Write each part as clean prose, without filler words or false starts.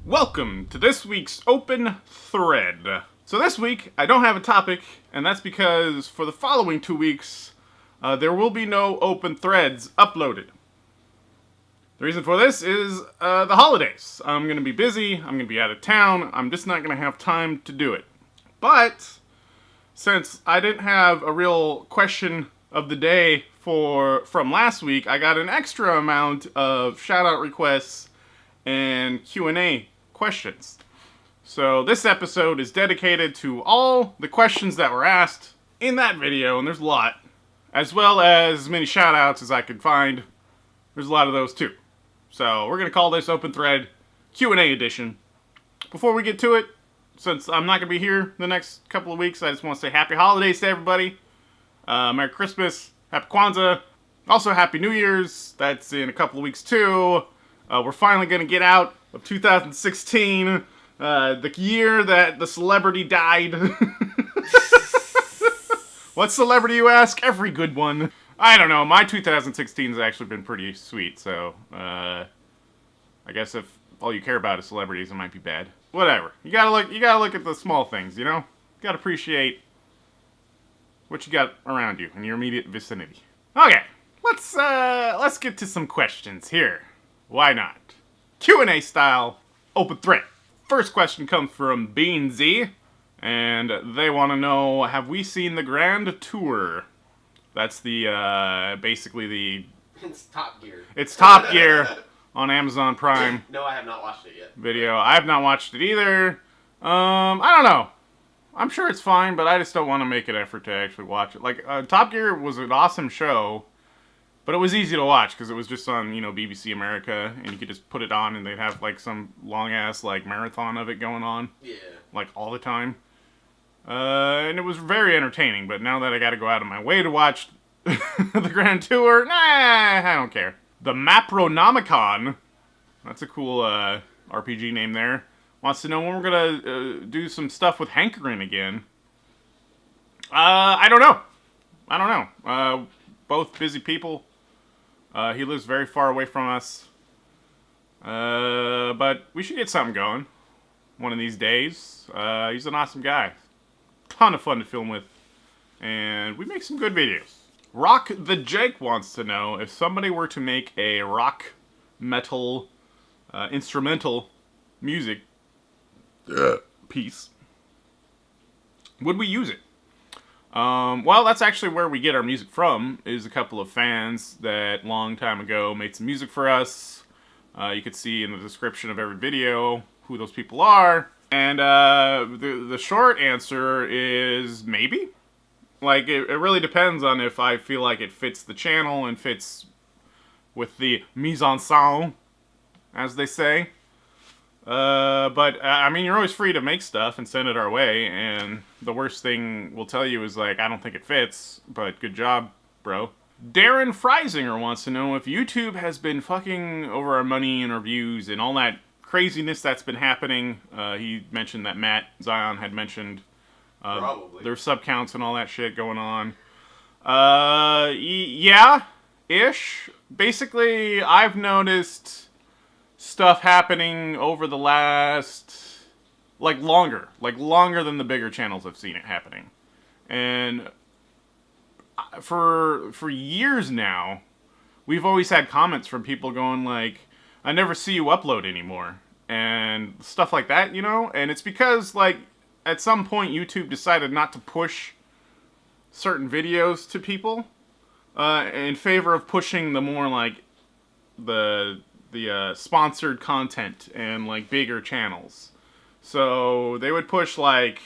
Welcome to this week's Open Thread. So this week, I don't have a topic, and that's because for the following 2 weeks, there will be no open threads uploaded. The reason for this is the holidays. I'm going to be busy, I'm going to be out of town, I'm just not going to have time to do it. But, since I didn't have a real question of the day from last week, I got an extra amount of shout-out requests and Q&A questions. So this episode is dedicated to all the questions that were asked in that video, and there's a lot, as well as many shout-outs as I could find. There's a lot of those too. So we're going to call this Open Thread Q&A edition. Before we get to it, since I'm not going to be here the next couple of weeks, I just want to say happy holidays to everybody. Merry Christmas, Happy Kwanzaa, also Happy New Year's. That's in a couple of weeks too. We're finally going to get out of 2016, the year that the celebrity died. What celebrity, you ask? Every good one. I don't know, my 2016 has actually been pretty sweet, so, I guess if all you care about is celebrities, it might be bad. Whatever. You gotta look at the small things, you know? You gotta appreciate what you got around you in your immediate vicinity. Okay, let's get to some questions here. Why not? Q&A style, open thread. First question comes from Beansie, and they want to know, have we seen the Grand Tour? That's the, basically the... It's Top Gear. It's Top Gear on Amazon Prime. No, I have not watched it yet. Video. I have not watched it either. I don't know. I'm sure it's fine, but I just don't want to make an effort to actually watch it. Like, Top Gear was an awesome show, but it was easy to watch because it was just on, BBC America, and you could just put it on and they'd have, like, some long-ass, like, marathon of it going on. Yeah. Like, all the time. And it was very entertaining, but now that I gotta go out of my way to watch the Grand Tour, I don't care. The Mapronomicon, that's a cool RPG name there, wants to know when we're gonna do some stuff with Hankering again. I don't know. Both busy people. He lives very far away from us. But we should get something going one of these days. He's an awesome guy. Ton of fun to film with, and we make some good videos. Rock the Jake wants to know, if somebody were to make a rock metal instrumental music piece, would we use it? Well, that's actually where we get our music from, is a couple of fans that long time ago made some music for us. You could see in the description of every video who those people are. And the short answer is maybe. Like, it really depends on if I feel like it fits the channel and fits with the mise en scène, as they say. But, I mean, you're always free to make stuff and send it our way, and the worst thing we'll tell you is, like, I don't think it fits, but good job, bro. Darren Freisinger wants to know if YouTube has been fucking over our money and our views and all that craziness that's been happening. He mentioned that Matt Zion had mentioned their sub counts and all that shit going on. Yeah-ish. Basically, I've noticed stuff happening over the last, longer than the bigger channels I've seen it happening. And for years now, we've always had comments from people going like, I never see you upload anymore, and stuff like that, and it's because, like, at some point YouTube decided not to push certain videos to people, in favor of pushing the more, like, the sponsored content and, like, bigger channels. So they would push, like,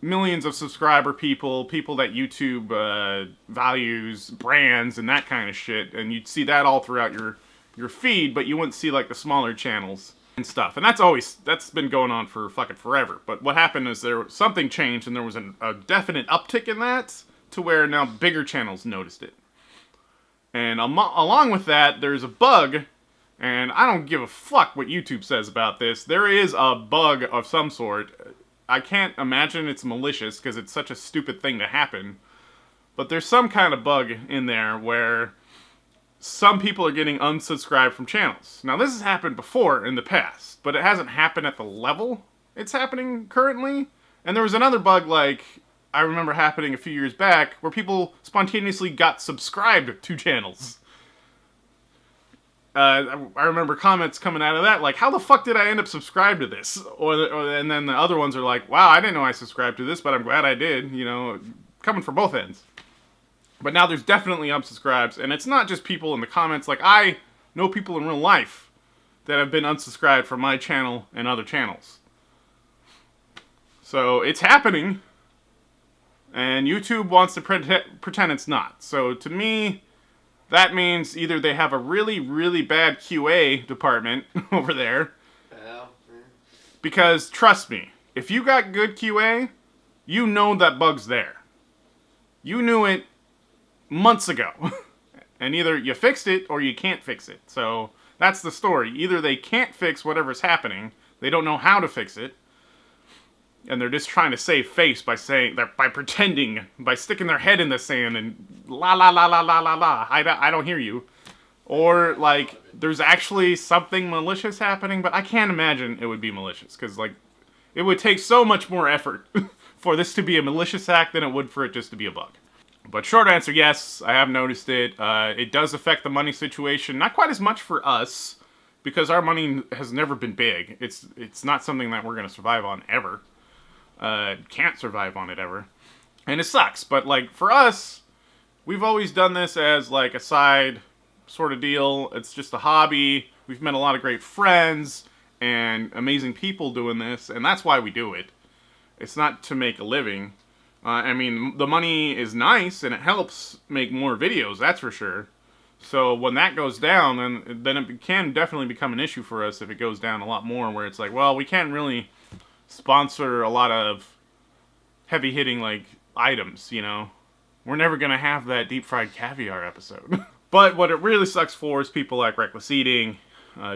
millions of subscriber people that YouTube values, brands, and that kind of shit, and you'd see that all throughout your feed, but you wouldn't see, like, the smaller channels and stuff. And that's been going on for fucking forever. But what happened is something changed, and there was a definite uptick in that, to where now bigger channels noticed it. And along with that, there's a bug, and I don't give a fuck what YouTube says about this. There is a bug of some sort. I can't imagine it's malicious, because it's such a stupid thing to happen. But there's some kind of bug in there where some people are getting unsubscribed from channels. Now, this has happened before in the past, but it hasn't happened at the level it's happening currently. And there was another bug, like, I remember happening a few years back, where people spontaneously got subscribed to channels. I remember comments coming out of that, like, how the fuck did I end up subscribed to this? And then the other ones are like, wow, I didn't know I subscribed to this, but I'm glad I did, you know, coming from both ends. But now there's definitely unsubscribes, and it's not just people in the comments. Like, I know people in real life that have been unsubscribed from my channel and other channels. So it's happening, and YouTube wants to pretend it's not. So to me, that means either they have a really, really bad QA department over there. Because, trust me, if you got good QA, you know that bug's there. You knew it months ago. And either you fixed it or you can't fix it. So that's the story. Either they can't fix whatever's happening, they don't know how to fix it, and they're just trying to save face by pretending, by sticking their head in the sand and la la la la la la la. I don't hear you. Or, like, there's actually something malicious happening, but I can't imagine it would be malicious, because, like, it would take so much more effort for this to be a malicious act than it would for it just to be a bug. But short answer, yes, I have noticed it. It does affect the money situation. Not quite as much for us, because our money has never been big. It's not something that we're going to survive on ever. Can't survive on it ever. And it sucks, but, like, for us, we've always done this as, like, a side sort of deal. It's just a hobby. We've met a lot of great friends and amazing people doing this, and that's why we do it. It's not to make a living. I mean, the money is nice, and it helps make more videos, that's for sure. So when that goes down, then it can definitely become an issue for us if it goes down a lot more, where it's like, well, we can't really sponsor a lot of heavy-hitting, like, items, you know? We're never gonna have that deep-fried caviar episode. But what it really sucks for is people like Reckless Eating,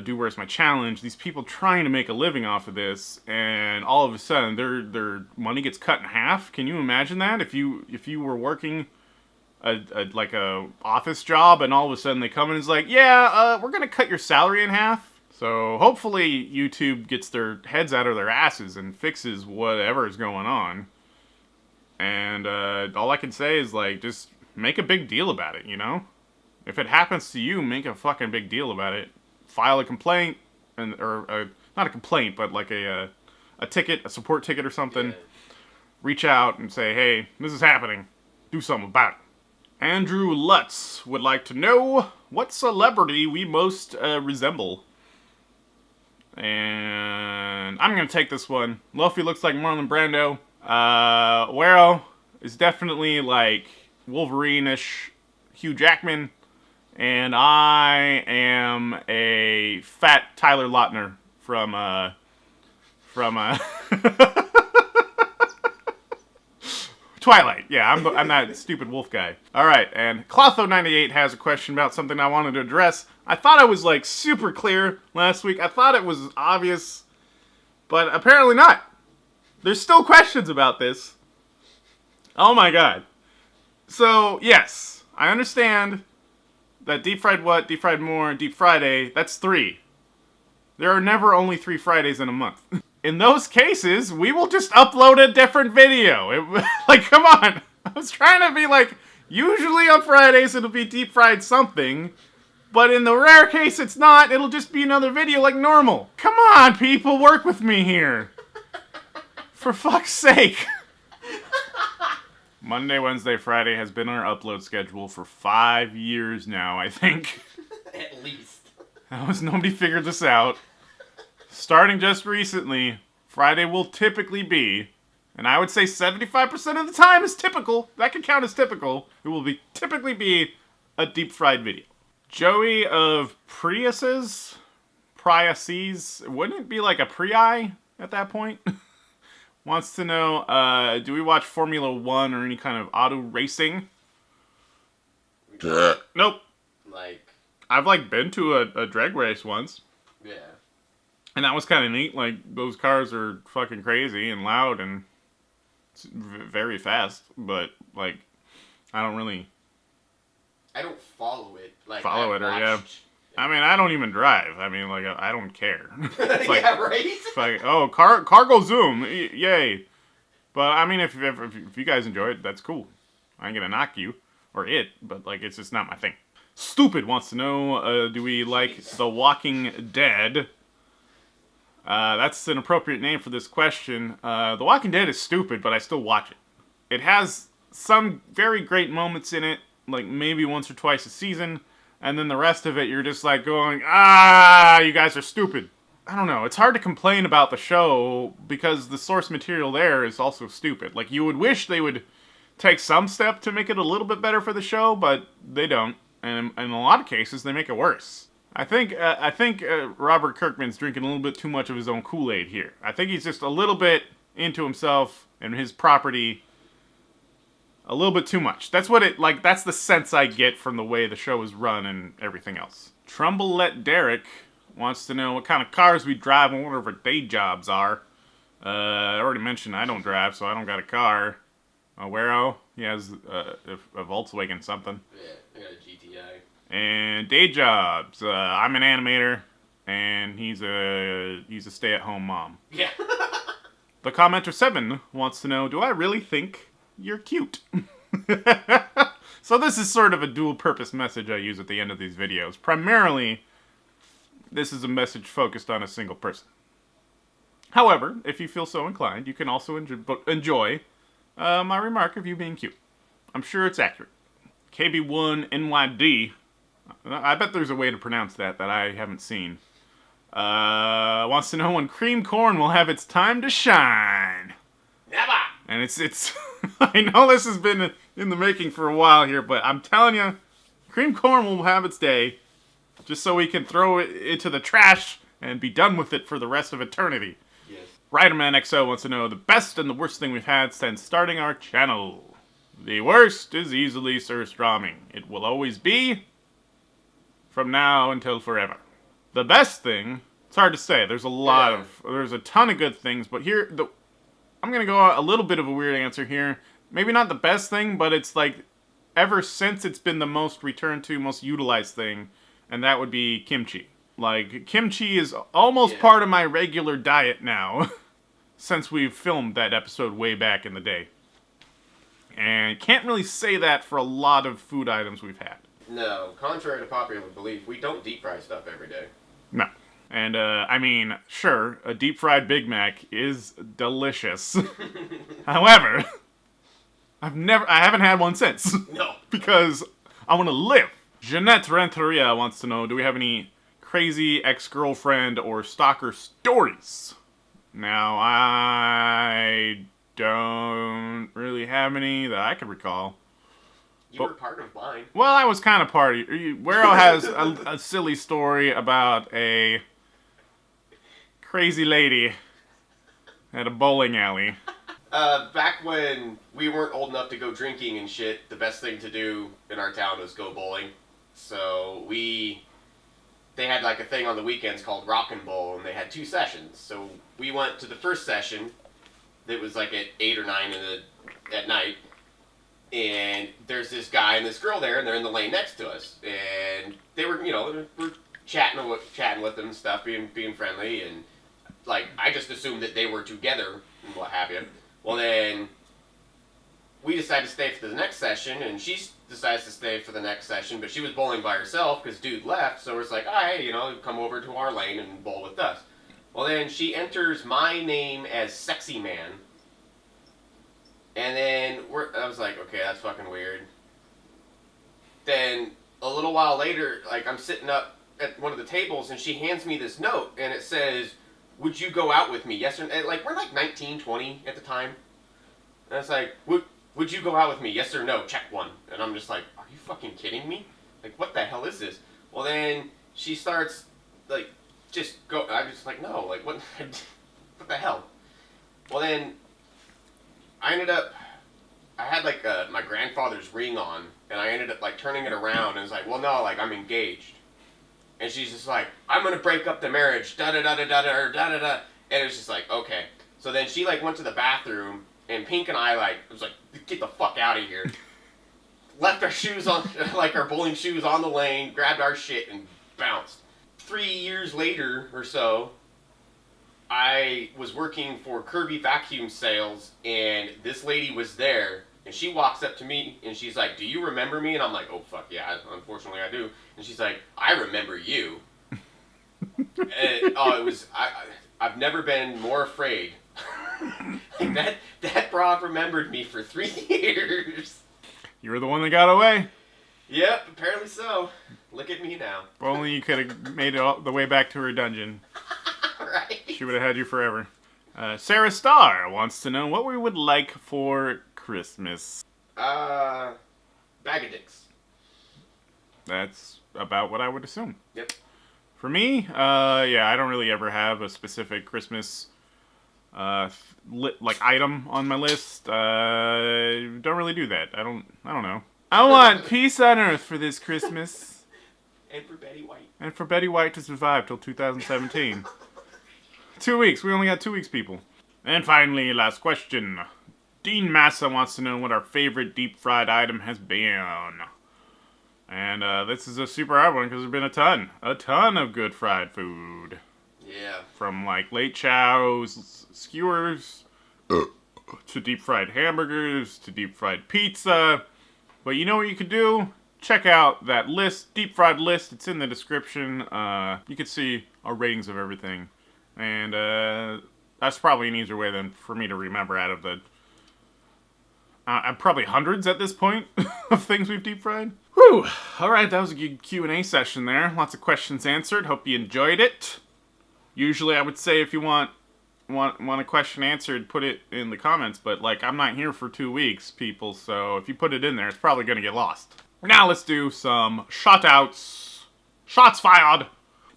Do Where's My Challenge, these people trying to make a living off of this, and all of a sudden their money gets cut in half. Can you imagine that? If you were working like a office job, and all of a sudden they come in and is like, yeah, we're gonna cut your salary in half. So hopefully YouTube gets their heads out of their asses and fixes whatever is going on. And all I can say is, like, just make a big deal about it, you know? If it happens to you, make a fucking big deal about it. File a complaint, or not a complaint, but like a ticket, a support ticket or something. Yeah. Reach out and say, hey, this is happening. Do something about it. Andrew Lutz would like to know what celebrity we most resemble. And I'm going to take this one. Loafy looks like Marlon Brando. Wero is definitely like Wolverine-ish Hugh Jackman. And I am a fat Tyler Lautner from Twilight. Yeah, I'm that stupid wolf guy. All right, and Clotho98 has a question about something I wanted to address. I thought I was, like, super clear last week. I thought it was obvious, but apparently not. There's still questions about this. Oh my god. So, yes, I understand that Deep Fried What, Deep Fried More, Deep Friday, that's 3. There are never only 3 Fridays in a month. In those cases, we will just upload a different video. Like, come on. I was trying to be like, usually on Fridays it'll be deep fried something, but in the rare case it's not, it'll just be another video like normal. Come on, people, work with me here. For fuck's sake. Monday, Wednesday, Friday has been our upload schedule for 5 years now, I think. At least. Nobody figured this out. Starting just recently, Friday will typically be, and I would say 75% of the time is typical. That can count as typical. It will typically be a deep fried video. Joey of Priuses, wouldn't it be like a Prii at that point? Wants to know, do we watch Formula 1 or any kind of auto racing? Nope. Like, I've, like, been to a drag race once. Yeah. And that was kind of neat. Like, those cars are fucking crazy and loud and very fast. But, like, I don't follow it. Like follow I've it, or yeah. watched- I mean, I don't even drive. I mean, like, I don't care. It's like, yeah, right. it's like, oh, cargo zoom, yay. But I mean, if you guys enjoy it, that's cool. I ain't gonna knock you or it, but like, it's just not my thing. Stupid wants to know, do we like The Walking Dead? That's an appropriate name for this question. The Walking Dead is stupid, but I still watch it. It has some very great moments in it, like maybe once or twice a season, and then the rest of it, you're just like going, you guys are stupid. I don't know, it's hard to complain about the show because the source material there is also stupid. Like, you would wish they would take some step to make it a little bit better for the show, but they don't. And in a lot of cases, they make it worse. I think Robert Kirkman's drinking a little bit too much of his own Kool-Aid here. I think he's just a little bit into himself and his property a little bit too much. That's the sense I get from the way the show is run and everything else. Trumbullette Derek wants to know what kind of cars we drive and what our day jobs are. I already mentioned I don't drive, so I don't got a car. Wero, he has a Volkswagen something. Yeah, I got a GTI. And day jobs. I'm an animator, and he's a stay-at-home mom. Yeah. The commenter 7 wants to know, do I really think you're cute? So this is sort of a dual-purpose message I use at the end of these videos. Primarily, this is a message focused on a single person. However, if you feel so inclined, you can also enjoy my remark of you being cute. I'm sure it's accurate. KB1NYD, I bet there's a way to pronounce that I haven't seen, wants to know when cream corn will have its time to shine. Never. And it's I know this has been in the making for a while here, but I'm telling you, cream corn will have its day, just so we can throw it into the trash and be done with it for the rest of eternity. Yes. Riderman XO wants to know the best and the worst thing we've had since starting our channel. The worst is easily surströmming. It will always be, from now until forever. The best thing, it's hard to say. There's a ton of good things, but here, I'm gonna go a little bit of a weird answer here. Maybe not the best thing, but it's like, ever since it's been the most returned to, most utilized thing, and that would be kimchi. Like, kimchi is almost part of my regular diet now, since we've filmed that episode way back in the day. And can't really say that for a lot of food items we've had. No, contrary to popular belief, we don't deep fry stuff every day. No. And, I mean, sure, a deep fried Big Mac is delicious. However, I haven't had one since. No. Because I want to live. Jeanette Renteria wants to know, do we have any crazy ex-girlfriend or stalker stories? Now, I don't really have any that I can recall. You were part of mine. Well, I was kind of part of you. Wero has a silly story about a crazy lady at a bowling alley. Back when we weren't old enough to go drinking and shit, the best thing to do in our town was go bowling. So they had like a thing on the weekends called Rock and Bowl, and they had 2 sessions. So we went to the first session that was like at 8 or 9 at night. And there's this guy and this girl there, and they're in the lane next to us. And they were, we're chatting with them and stuff, being friendly. And, like, I just assumed that they were together and what have you. Well, then we decided to stay for the next session, and she decides to stay for the next session. But she was bowling by herself because dude left. So it's like, hey, come over to our lane and bowl with us. Well, then she enters my name as Sexy Man. And then I was like, okay, that's fucking weird. Then a little while later, like I'm sitting up at one of the tables and she hands me this note and it says, would you go out with me? Yes or no? Like we're like 19, 20 at the time. And it's like, would you go out with me? Yes or no? Check 1. And I'm just like, are you fucking kidding me? Like what the hell is this? Well then she starts like, just go. I'm just like, no, like what the hell? Well then, I had like my grandfather's ring on, and I ended up like turning it around, and it's like, well, no, like I'm engaged. And she's just like, I'm gonna break up the marriage, da da da da da da da da. And it was just like, okay. So then she like went to the bathroom, and Pink and I like, it was like, get the fuck out of here. left our shoes on, like our bowling shoes on the lane, grabbed our shit, and bounced. 3 years later or so, I was working for Kirby Vacuum Sales, and this lady was there, and she walks up to me, and she's like, "Do you remember me?" And I'm like, "Oh, fuck yeah, unfortunately I do." And she's like, "I remember you." And, I've never been more afraid. Like that broad remembered me for 3 years. You were the one that got away. Yep, apparently so. Look at me now. If only you could have made it all the way back to her dungeon. Right. She would have had you forever. Sarah Starr wants to know what we would like for Christmas. Bag of dicks. That's about what I would assume. Yep. For me, yeah, I don't really ever have a specific Christmas item on my list. Don't really do that. I don't know. I want peace on Earth for this Christmas. And for Betty White. And for Betty White to survive till 2017. 2 weeks. We only got 2 weeks, people. And finally, last question. Dean Massa wants to know what our favorite deep fried item has been. And this is a super hard one because there's been a ton of good fried food. Yeah. From like late chows, skewers, to deep fried hamburgers, to deep fried pizza. But you know what you could do? Check out that list, deep fried list. It's in the description. You can see our ratings of everything. And that's probably an easier way than for me to remember out of the probably hundreds at this point of things we've deep fried. Whew! Alright, that was a good Q&A session there. Lots of questions answered. Hope you enjoyed it. Usually I would say if you want a question answered, put it in the comments. But, like, I'm not here for 2 weeks, people. So if you put it in there, it's probably going to get lost. Now let's do some shout-outs. Shots fired!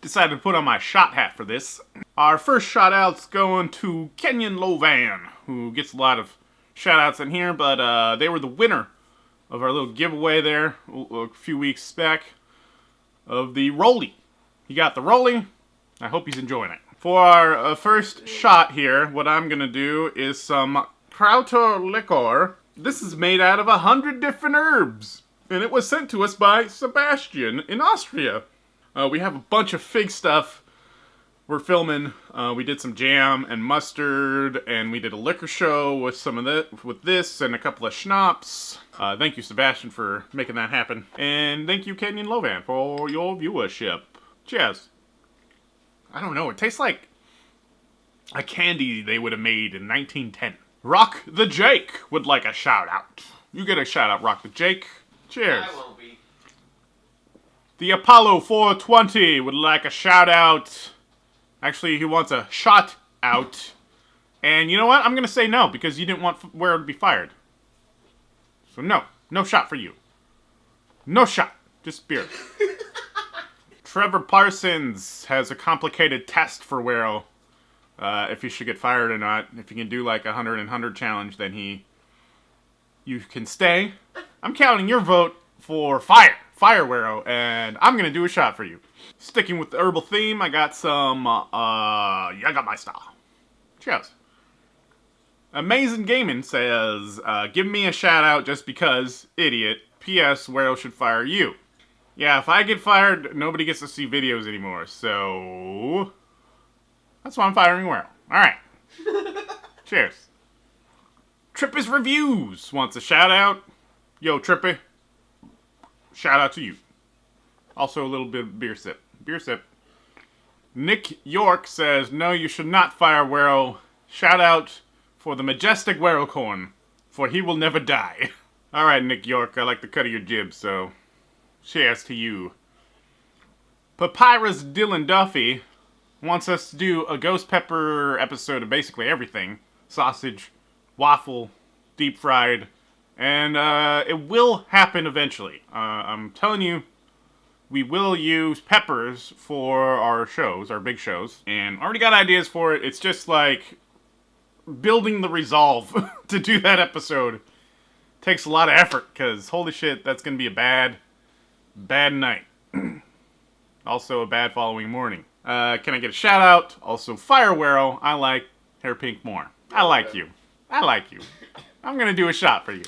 Decided to put on my shot hat for this. Our first shout-out's going to Kenyon Lovan, who gets a lot of shout-outs in here. But they were the winner of our little giveaway there a few weeks back of the Rolly. He got the Rolly. I hope he's enjoying it. For our first shot here, what I'm going to do is some Krauter liquor. This is made out of 100 different herbs. And it was sent to us by Sebastian in Austria. We have a bunch of fig stuff we're filming. We did some jam and mustard, and we did a liquor show with some of with this and a couple of schnapps. Thank you, Sebastian, for making that happen. And thank you, Kenyon Lovan, for your viewership. Cheers. I don't know, it tastes like a candy they would have made in 1910. Rock the Jake would like a shout out. You get a shout out, Rock the Jake. Cheers. I won't be. The Apollo 420 would like a shout out. Actually, he wants a shot out. And you know what? I'm going to say no, because you didn't want where to be fired. So no. No shot for you. No shot. Just beer. Trevor Parsons has a complicated test for Wero. If he should get fired or not. If he can do like a 100 and 100 challenge, then you can stay. I'm counting your vote for fire. Fire Wero, and I'm gonna do a shot for you. Sticking with the herbal theme, I got some Jägermeister. Cheers. Amazing Gaming says, give me a shout out just because, idiot. P.S. Wero should fire you. Yeah, if I get fired, nobody gets to see videos anymore, so that's why I'm firing Wero. Alright. Cheers. Trippy's Reviews wants a shout out. Yo, Trippy. Shout out to you. Also a little bit of beer sip. Beer sip. Nick York says, no, you should not fire Wero. Shout out for the majestic Werocorn, for he will never die. Alright, Nick York, I like the cut of your jib, so cheers to you. Papyrus Dylan Duffy wants us to do a ghost pepper episode of basically everything. Sausage, waffle, deep fried, and it will happen eventually. I'm telling you, we will use peppers for our shows, our big shows, and already got ideas for it. It's just like building the resolve to do that episode. Takes a lot of effort, because holy shit, that's going to be a bad night. Also a bad following morning. Can I get a shout out? Also, Fire Wero, I like Herr Pink more. I like you. I like you. I'm going to do a shot for you.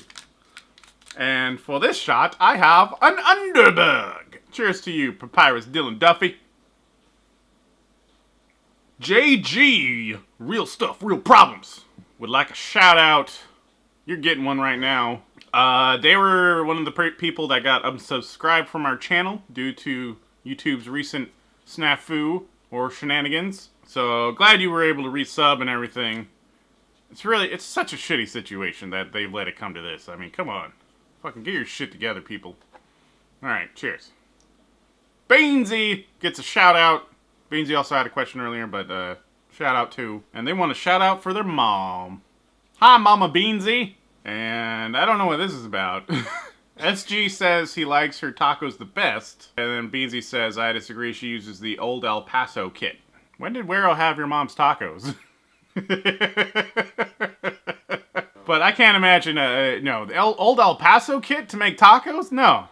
And for this shot, I have an Underberg. Cheers to you, Papyrus Dylan Duffy. JG, real stuff, real problems, would like a shout out. You're getting one right now. They were one of the people that got unsubscribed from our channel due to YouTube's recent snafu or shenanigans. So glad you were able to resub and everything. It's such a shitty situation that they've let it come to this. I mean, come on. Fucking get your shit together, people. Alright, cheers. Beansie gets a shout out. Beansie also had a question earlier, but shout out too. And they want a shout out for their mom. Hi, Mama Beansie. And I don't know what this is about. SG says he likes her tacos the best. And then Beansie says, I disagree, she uses the old El Paso kit. When did Wero have your mom's tacos? But I can't imagine, no, the old El Paso kit to make tacos? No.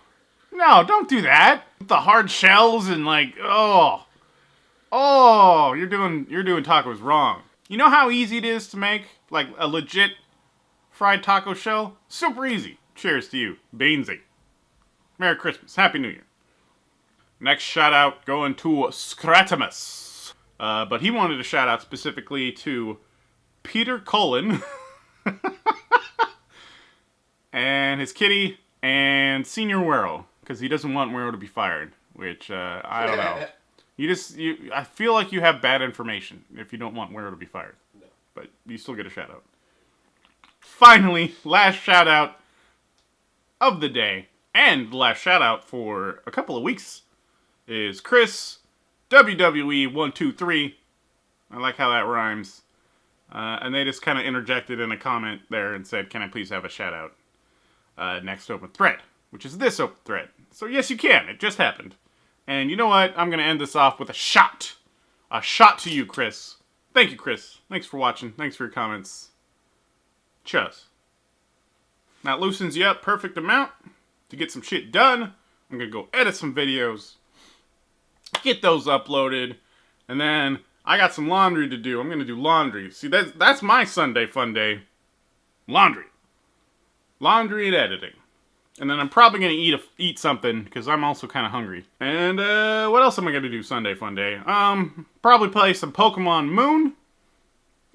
No, don't do that. The hard shells and like, oh, you're doing tacos wrong. You know how easy it is to make like a legit fried taco shell? Super easy. Cheers to you, Beansie. Merry Christmas. Happy New Year. Next shout out going to Scratimus. But he wanted a shout out specifically to Peter Cullen and his kitty and Senior Wero, because he doesn't want Wero to be fired, which I don't know. I feel like you have bad information if you don't want Wero to be fired. No. But you still get a shout out. Finally, last shout out of the day, and the last shout out for a couple of weeks, is Chris, WWE123. I like how that rhymes. And they just kind of interjected in a comment there and said, can I please have a shout out next Open Thread, which is this Open Thread. So yes, you can. It just happened. And you know what? I'm going to end this off with a shot. A shot to you, Chris. Thank you, Chris. Thanks for watching. Thanks for your comments. Cheers. That loosens you up perfect amount to get some shit done. I'm going to go edit some videos, get those uploaded, and then I got some laundry to do. I'm going to do laundry. See, that's my Sunday fun day. Laundry. Laundry and editing. And then I'm probably going to eat something, because I'm also kind of hungry. And, what else am I going to do Sunday fun day? Probably play some Pokemon Moon.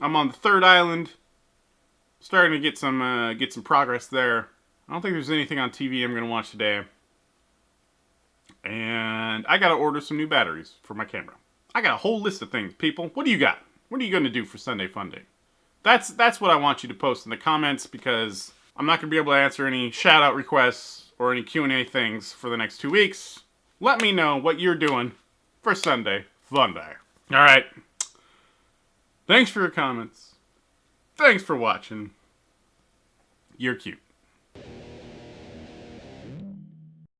I'm on the 3rd island. Starting to get some progress there. I don't think there's anything on TV I'm going to watch today. And I got to order some new batteries for my camera. I got a whole list of things, people. What do you got? What are you going to do for Sunday fun day? That's what I want you to post in the comments, because I'm not going to be able to answer any shout-out requests or any Q&A things for the next 2 weeks. Let me know what you're doing for Sunday fun day. Alright. Thanks for your comments. Thanks for watching. You're cute.